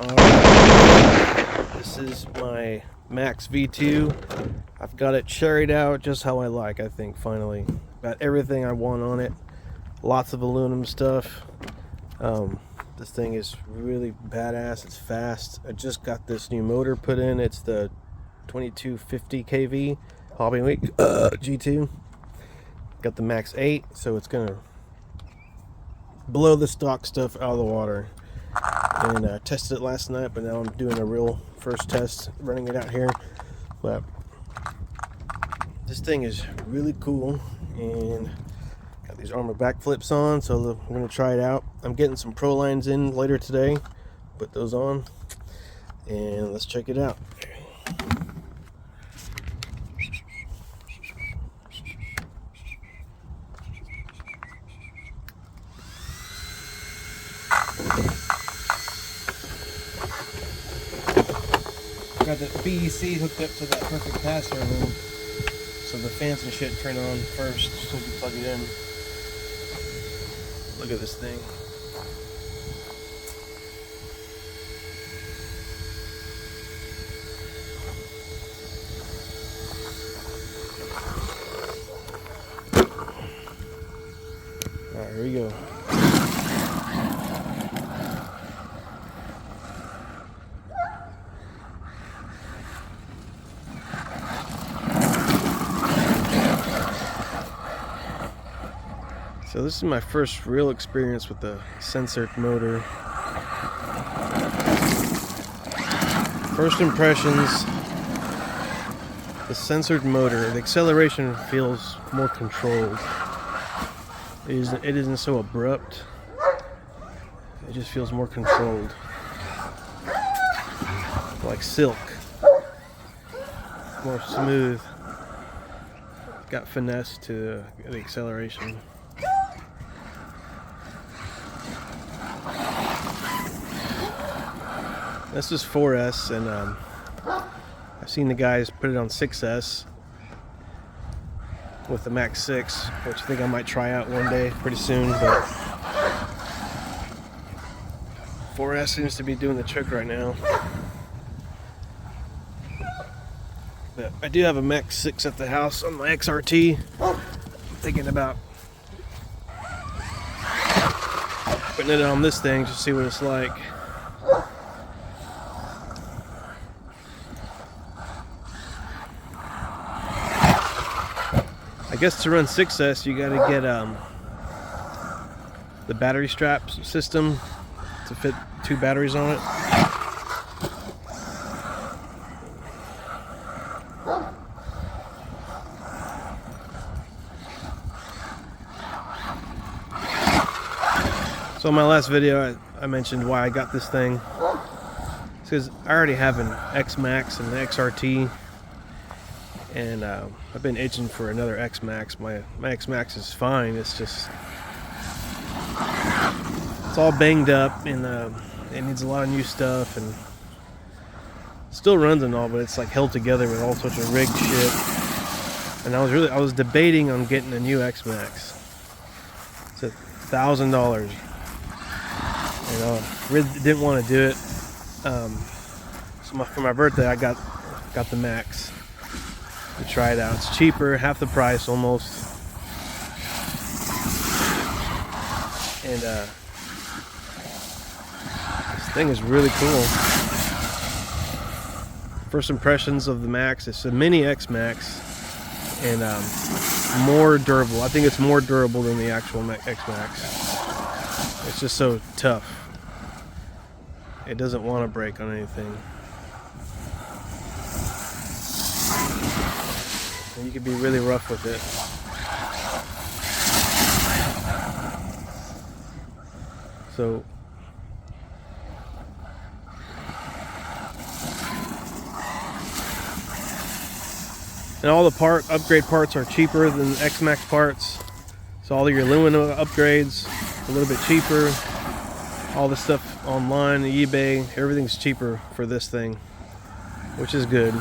Alright, this is my Maxx V2. I've got it cherried out just how I like, I think, finally. Got everything I want on it. Lots of aluminum stuff. This thing is really badass. It's fast. I just got this new motor put in. It's the 2250 kV Hobbywing G2. Got the Max8, so it's gonna blow the stock stuff out of the water. And I tested it last night, but now I'm doing a real first test, running it out here. But this thing is really cool, and got these armor backflips on, so we're gonna try it out. I'm getting some pro lines in later today, put those on, and let's check it out. Got the BEC hooked up to that perfect pass-through room, so the fans and shit turn on first so we can plug it in. Look at this thing. Alright, here we go. So this is my first real experience with the censored motor. First impressions, the censored motor, the acceleration feels more controlled. It isn't so abrupt. It just feels more controlled. Like silk. More smooth. Got finesse to the acceleration. This is 4S, and I've seen the guys put it on 6S with the Max6, which I think I might try out one day pretty soon, but 4S seems to be doing the trick right now. But I do have a Max6 at the house on my XRT. I'm thinking about putting it on this thing to see what it's like. I guess to run 6S you gotta get the battery strap system to fit 2 batteries on it. So in my last video I mentioned why I got this thing. It's because I already have an X-Maxx and an XRT, and I've been itching for another X-Maxx. My X-Maxx is fine, it's just, it's all banged up, and it needs a lot of new stuff, and still runs and all, but it's like held together with all sorts of rigged shit. And I was debating on getting a new X-Maxx. It's $1,000. You know, really didn't want to do it. So for my birthday I got the Maxx to try it out. It's cheaper, half the price almost. And this thing is really cool. First impressions of the Maxx, it's a mini X-Maxx, and more durable. I think it's more durable than the actual X-Maxx. It's just so tough. It doesn't want to break on anything. And you can be really rough with it. So and all the upgrade parts are cheaper than X-Maxx parts. So all your aluminum upgrades a little bit cheaper. All the stuff online, eBay, everything's cheaper for this thing, which is good.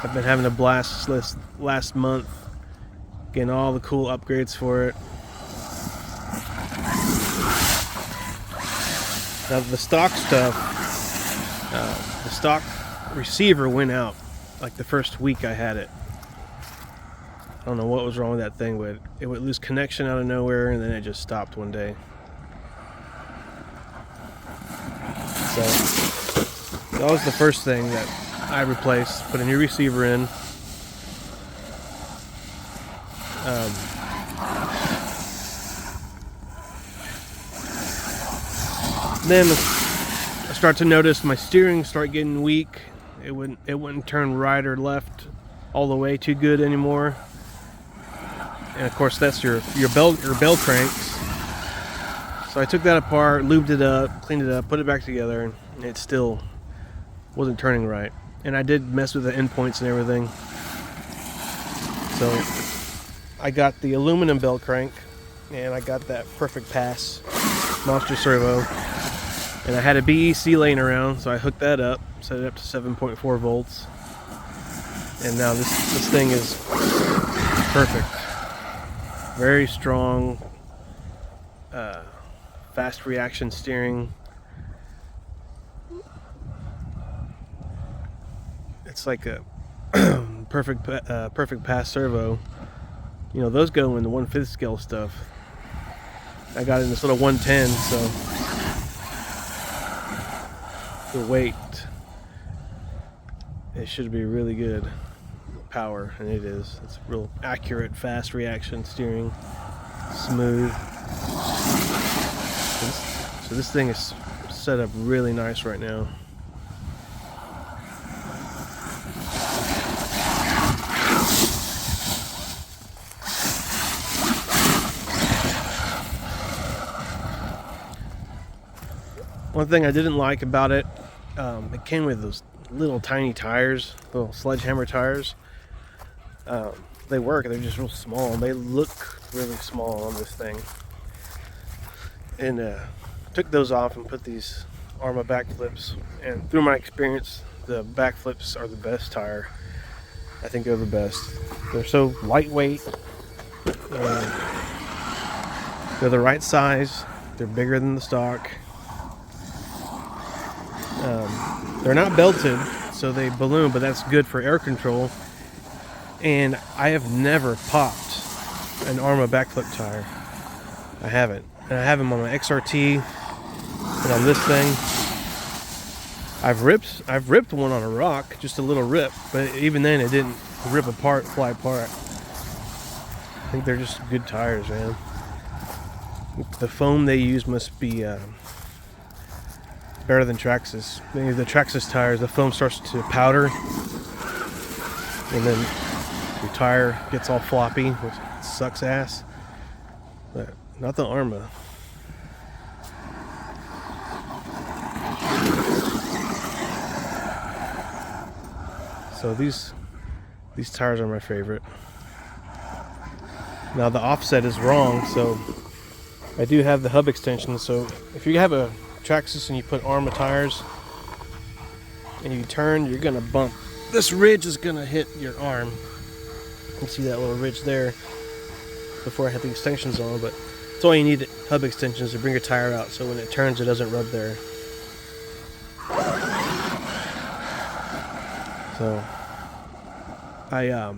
I've been having a blast last month, getting all the cool upgrades for it. Now the stock stuff, the stock receiver went out like the first week I had it. I don't know what was wrong with that thing, but it would lose connection out of nowhere, and then it just stopped one day. So that was the first thing that I replaced. Put a new receiver in. Then I start to notice my steering start getting weak. It wouldn't turn right or left all the way too good anymore. And of course that's your bell cranks. So I took that apart, lubed it up, cleaned it up, put it back together, and it still wasn't turning right. And I did mess with the endpoints and everything. So I got the aluminum bell crank, and I got that Perfect Pass monster servo. And I had a BEC laying around, so I hooked that up, set it up to 7.4 volts. And now this thing is perfect. Very strong, fast reaction steering. It's like a perfect pass servo. You know, those go in the 1/5 scale stuff. I got in this little 110, so the weight, it should be really good power, and it is. It's real accurate, fast reaction steering, smooth. So this thing is set up really nice right now. One thing I didn't like about it, it came with those little tiny tires, little sledgehammer tires. They work, they're just real small. They look really small on this thing. And took those off and put these Arma backflips. And through my experience, the backflips are the best tire. I think they're the best. They're so lightweight. They're the right size. They're bigger than the stock. They're not belted, so they balloon, but that's good for air control. And I have never popped an Arma backflip tire. I haven't. And I have them on my XRT and on this thing. I've ripped one on a rock, just a little rip, but even then it didn't rip apart, fly apart. I think they're just good tires, man. The foam they use must be better than Traxxas. The Traxxas tires, the foam starts to powder, and then your tire gets all floppy, which sucks ass. But not the Arma. So these tires are my favorite. Now the offset is wrong, so I do have the hub extension. So if you have a Traxxas and you put Arma tires and you turn, you're gonna bump. This ridge is gonna hit your arm. You can see that little ridge there before I had the extensions on, but that's all you need, hub extensions, to bring your tire out so when it turns it doesn't rub there. So I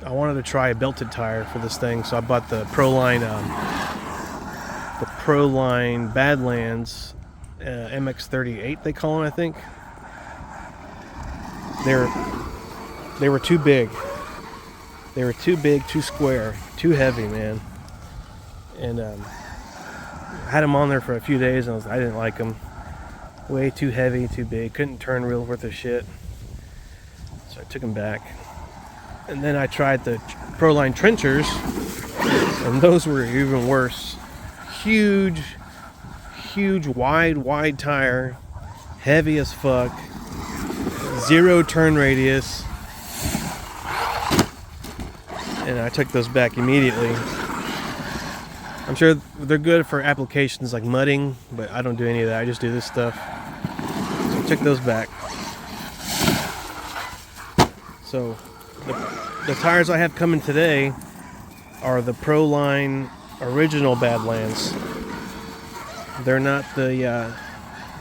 wanted to try a belted tire for this thing, so I bought the Proline Badlands MX38 they call them, I think. They were too big. They were too big, too square, too heavy, man. And I had them on there for a few days, and I didn't like them. Way too heavy, too big. Couldn't turn real worth of shit. So I took them back. And then I tried the Proline Trenchers, and those were even worse. Huge, wide tire, heavy as fuck, 0 turn radius, and I took those back immediately. I'm sure they're good for applications like mudding, but I don't do any of that. I just do this stuff. So I took those back. So the tires I have coming today are the Proline original Badlands. They're not the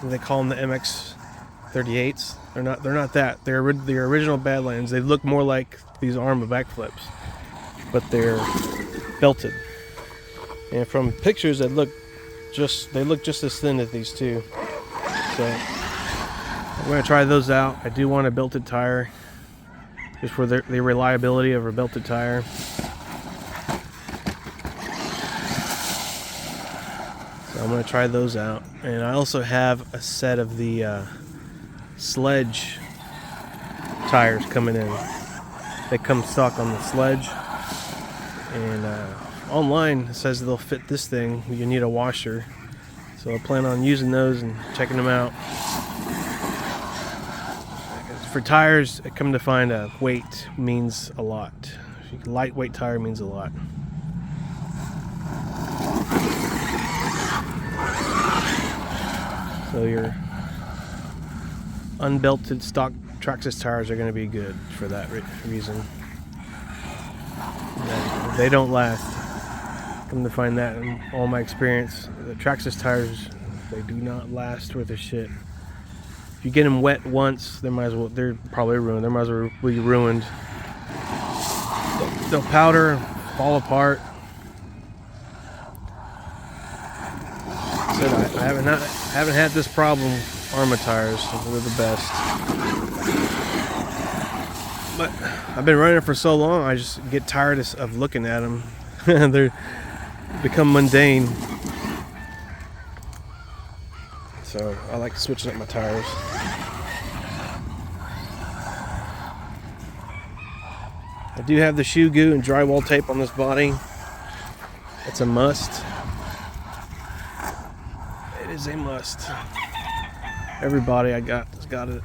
they call them the MX-38s. They're not that. They're the original Badlands. They look more like these Arma backflips, but they're belted. And from pictures, they look just as thin as these two. So I'm gonna try those out. I do want a belted tire, just for the reliability of a belted tire. So I'm gonna try those out. And I also have a set of the sledge tires coming in. They come stock on the sledge, and online it says they'll fit this thing. You need a washer, so I plan on using those and checking them out. For tires, I come to find weight means a lot. Lightweight tire means a lot. So your unbelted stock Traxxas tires are going to be good for that reason. They don't last. Come to find that in all my experience, the Traxxas tires, they do not last worth a shit. If you get them wet once, they're probably ruined. They might as well be ruined. They'll powder, fall apart. I haven't had this problem. Arma tires, they're the best. But I've been running for so long, I just get tired of looking at them. They become mundane. So I like switching up my tires. I do have the shoe goo and drywall tape on this body. It's a must. It is a must. Every body I got has got it.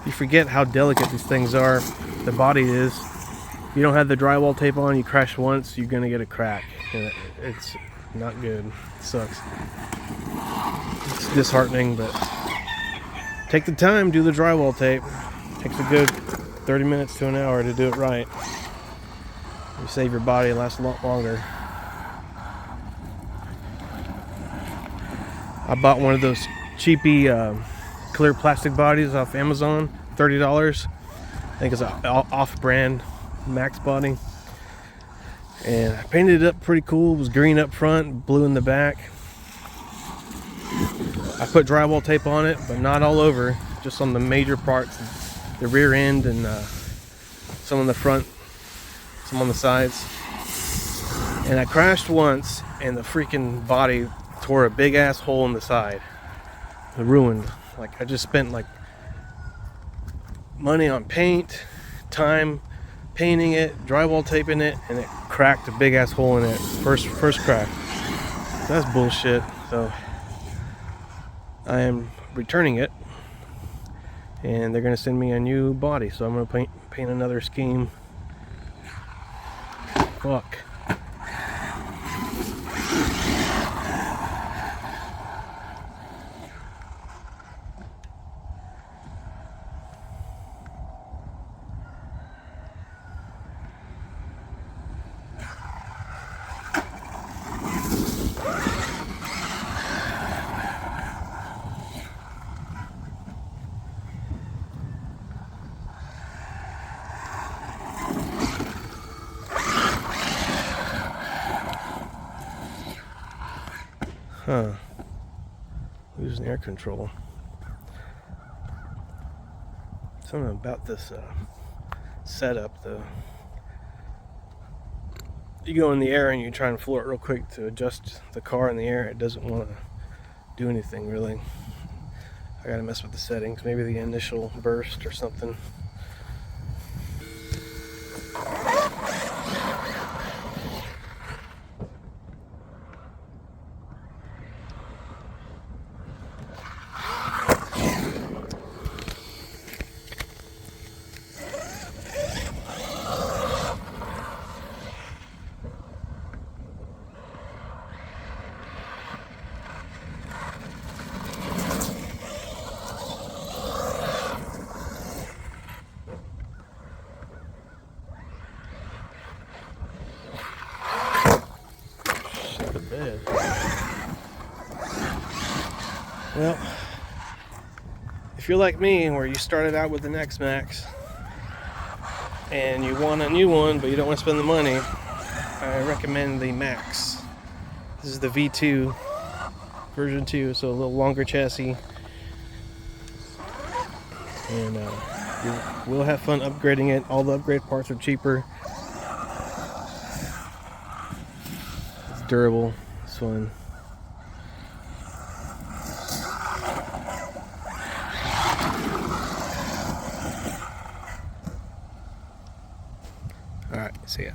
You forget how delicate these things are. The body is. If you don't have the drywall tape on, you crash once, you're gonna get a crack. And it's not good. It sucks. It's disheartening, but take the time, do the drywall tape. It takes a good 30 minutes to an hour to do it right. You save your body, it lasts a lot longer. I bought one of those cheapy clear plastic bodies off Amazon, $30. I think it's an off-brand Maxx body. And I painted it up pretty cool. It was green up front, blue in the back. I put drywall tape on it, but not all over, just on the major parts, the rear end and some on the front, some on the sides. And I crashed once, and the freaking body tore a big ass hole in the side. It ruined. Like, I just spent like money on paint, time painting it, drywall taping it, and it cracked a big ass hole in it. First crack. That's bullshit. So I am returning it, and they're gonna send me a new body. So I'm gonna paint another scheme. Fuck. Huh. Losing air control. Something about this setup. You go in the air and you try and floor it real quick to adjust the car in the air. It doesn't want to do anything really. I gotta mess with the settings. Maybe the initial burst or something. bad. Well, if you're like me, where you started out with the Maxx and you want a new one, but you don't want to spend the money, I recommend the Maxx. This is the V2 version 2, so a little longer chassis, and you will have fun upgrading it. All the upgrade parts are cheaper. It's durable. It's fun. All right, see ya.